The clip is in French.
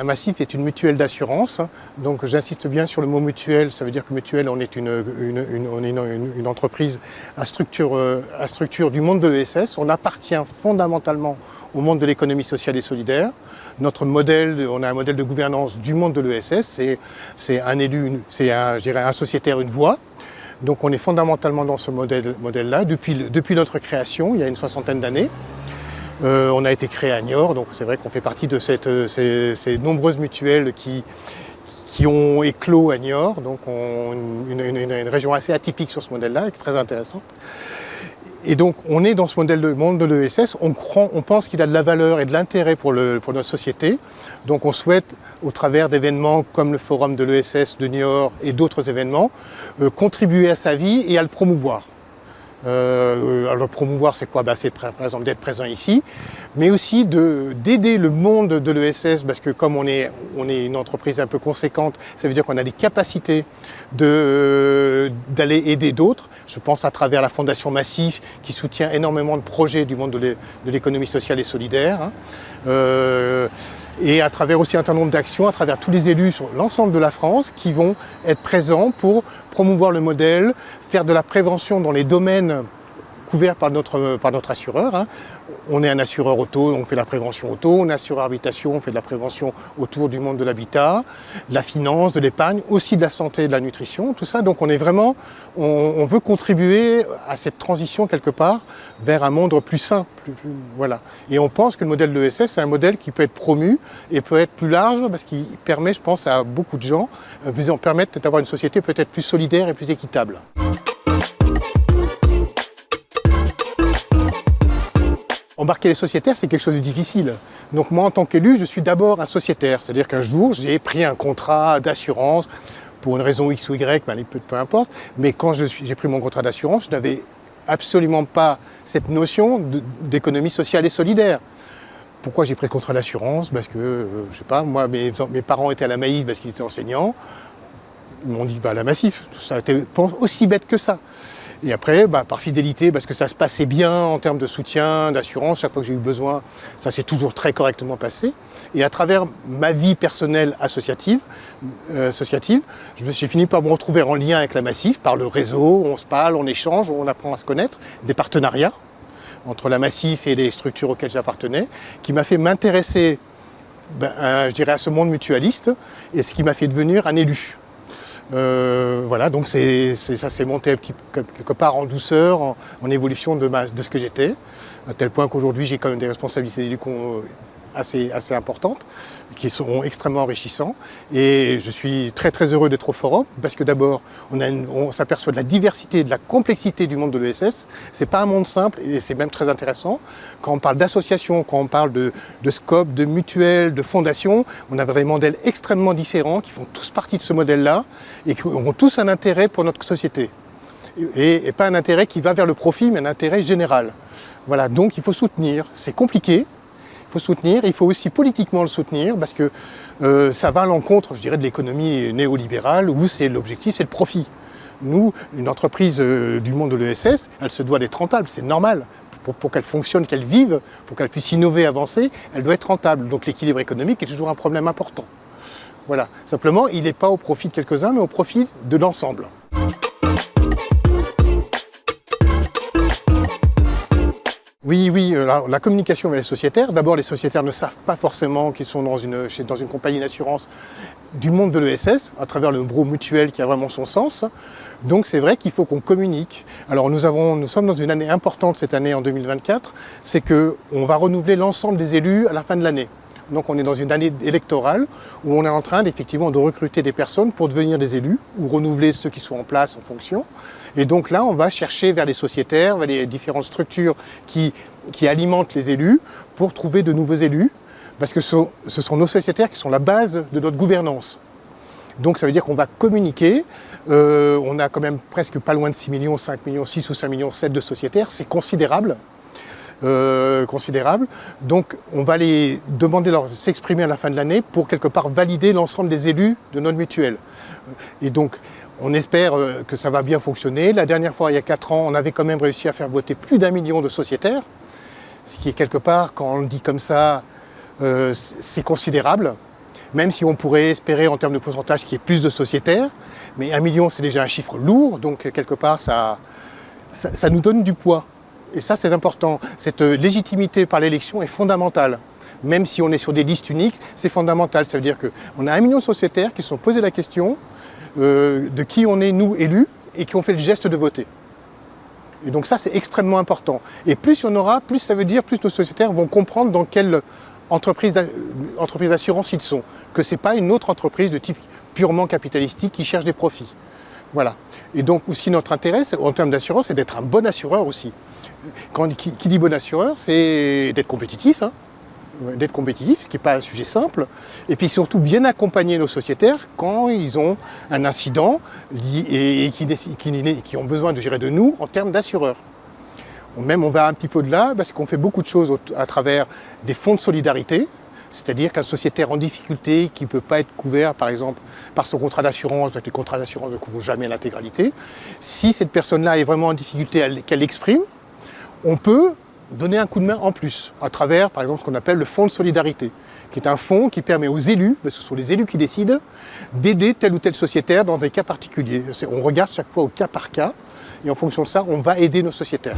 Massif est une mutuelle d'assurance, donc j'insiste bien sur le mot mutuelle, ça veut dire que mutuelle, on est une entreprise à structure du monde de l'ESS. On appartient fondamentalement au monde de l'économie sociale et solidaire. Notre modèle, on a un modèle de gouvernance du monde de l'ESS, c'est un élu, je dirais un sociétaire, une voix. Donc on est fondamentalement dans ce modèle-là depuis notre création, il y a une 60aine d'années. On a été créé à Niort, donc c'est vrai qu'on fait partie de ces nombreuses mutuelles qui ont éclos à Niort, donc une région assez atypique sur ce modèle-là, très intéressante. Et donc on est dans ce monde de l'ESS, on pense qu'il a de la valeur et de l'intérêt pour notre société, donc on souhaite, au travers d'événements comme le forum de l'ESS de Niort et d'autres événements, contribuer à sa vie et à le promouvoir. Alors le promouvoir, c'est quoi? C'est par exemple d'être présent ici, mais aussi d'aider le monde de l'ESS, parce que comme on est une entreprise un peu conséquente, ça veut dire qu'on a des capacités d'aller aider d'autres. Je pense à travers la Fondation Massif, qui soutient énormément de projets du monde de l'économie sociale et solidaire, et à travers aussi un certain nombre d'actions, à travers tous les élus sur l'ensemble de la France qui vont être présents pour promouvoir le modèle, faire de la prévention dans les domaines couverts par notre assureur. On est un assureur auto, on fait la prévention auto, on est assureur habitation, on fait de la prévention autour du monde de l'habitat, de la finance, de l'épargne, aussi de la santé et de la nutrition, tout ça. Donc on est vraiment, on veut contribuer à cette transition quelque part vers un monde plus sain. Voilà. Et on pense que le modèle de l'ESS, c'est un modèle qui peut être promu et peut être plus large parce qu'il permet, je pense, à beaucoup de gens, permet d'avoir une société peut-être plus solidaire et plus équitable. Embarquer les sociétaires, c'est quelque chose de difficile. Donc moi, en tant qu'élu, je suis d'abord un sociétaire. C'est-à-dire qu'un jour, j'ai pris un contrat d'assurance, pour une raison X ou Y, peu importe. Mais quand j'ai pris mon contrat d'assurance, je n'avais absolument pas cette notion d'économie sociale et solidaire. Pourquoi j'ai pris le contrat d'assurance? Parce que, je sais pas, moi, mes parents étaient à la Maïf parce qu'ils étaient enseignants. Ils m'ont dit, va à la Massif. Ça a été aussi bête que ça. Et après, par fidélité, parce que ça se passait bien en termes de soutien, d'assurance, chaque fois que j'ai eu besoin, ça s'est toujours très correctement passé. Et à travers ma vie personnelle associative, j'ai fini par me retrouver en lien avec la Massif, par le réseau, on se parle, on échange, on apprend à se connaître, des partenariats entre la Massif et les structures auxquelles j'appartenais, qui m'a fait m'intéresser, je dirais, à ce monde mutualiste, et ce qui m'a fait devenir un élu. Voilà, donc ça s'est monté quelque part en douceur, en évolution de ce que j'étais, à tel point qu'aujourd'hui j'ai quand même des responsabilités d'élu assez importantes, qui sont extrêmement enrichissantes. Et je suis très très heureux d'être au forum, parce que d'abord on s'aperçoit de la diversité et de la complexité du monde de l'ESS. C'est pas un monde simple et c'est même très intéressant. Quand on parle d'associations, quand on parle de scope, de mutuelles, de fondations, on a des modèles extrêmement différents qui font tous partie de ce modèle-là et qui ont tous un intérêt pour notre société. Et pas un intérêt qui va vers le profit, mais un intérêt général. Voilà, donc il faut soutenir. C'est compliqué. Il faut soutenir, il faut aussi politiquement le soutenir parce que ça va à l'encontre, je dirais, de l'économie néolibérale où l'objectif, c'est le profit. Nous, une entreprise du monde de l'ESS, elle se doit d'être rentable, c'est normal. Pour qu'elle fonctionne, qu'elle vive, pour qu'elle puisse innover, avancer, elle doit être rentable. Donc l'équilibre économique est toujours un problème important. Voilà. Simplement, il n'est pas au profit de quelques-uns, mais au profit de l'ensemble. Oui, la communication avec les sociétaires. D'abord, les sociétaires ne savent pas forcément qu'ils sont dans une compagnie d'assurance du monde de l'ESS, à travers le gros mutuel qui a vraiment son sens. Donc c'est vrai qu'il faut qu'on communique. Alors nous sommes dans une année importante cette année en 2024, c'est qu'on va renouveler l'ensemble des élus à la fin de l'année. Donc on est dans une année électorale où on est en train effectivement de recruter des personnes pour devenir des élus ou renouveler ceux qui sont en place en fonction. Et donc là, on va chercher vers les sociétaires, vers les différentes structures qui alimentent les élus pour trouver de nouveaux élus, parce que ce sont nos sociétaires qui sont la base de notre gouvernance. Donc ça veut dire qu'on va communiquer. On a quand même presque pas loin de 6 millions, 5 millions, 6 ou 5 millions 7 de sociétaires, c'est considérable. Donc on va les demander de s'exprimer à la fin de l'année pour quelque part valider l'ensemble des élus de notre mutuelle. Et donc on espère que ça va bien fonctionner. La dernière fois, il y a 4 ans, on avait quand même réussi à faire voter plus d'1 million de sociétaires, ce qui est quelque part, quand on le dit comme ça, c'est considérable. même si on pourrait espérer en termes de pourcentage qu'il y ait plus de sociétaires, mais 1 million c'est déjà un chiffre lourd, donc quelque part ça nous donne du poids. Et ça c'est important, cette légitimité par l'élection est fondamentale. Même si on est sur des listes uniques, c'est fondamental. Ça veut dire qu'on a 1 million de sociétaires qui se sont posés la question de qui on est, nous, élus, et qui ont fait le geste de voter. Et donc ça, c'est extrêmement important. Et plus il y en aura, plus ça veut dire, plus nos sociétaires vont comprendre dans quelle entreprise d'assurance ils sont. Que ce n'est pas une autre entreprise de type purement capitalistique qui cherche des profits. Voilà. Et donc aussi notre intérêt, en termes d'assurance, c'est d'être un bon assureur aussi. Qui dit bon assureur, c'est d'être compétitif, hein. D'être compétitif, ce qui n'est pas un sujet simple, et puis surtout bien accompagner nos sociétaires quand ils ont un incident et qui ont besoin de gérer de nous en termes d'assureurs. Même on va un petit peu au-delà parce qu'on fait beaucoup de choses à travers des fonds de solidarité, c'est-à-dire qu'un sociétaire en difficulté qui ne peut pas être couvert par exemple par son contrat d'assurance, parce que les contrats d'assurance ne couvrent jamais l'intégralité, si cette personne-là est vraiment en difficulté, qu'elle l'exprime, on peut donner un coup de main en plus, à travers, par exemple, ce qu'on appelle le fonds de solidarité, qui est un fonds qui permet aux élus, parce que ce sont les élus qui décident, d'aider tel ou tel sociétaire dans des cas particuliers. On regarde chaque fois au cas par cas, et en fonction de ça, on va aider nos sociétaires.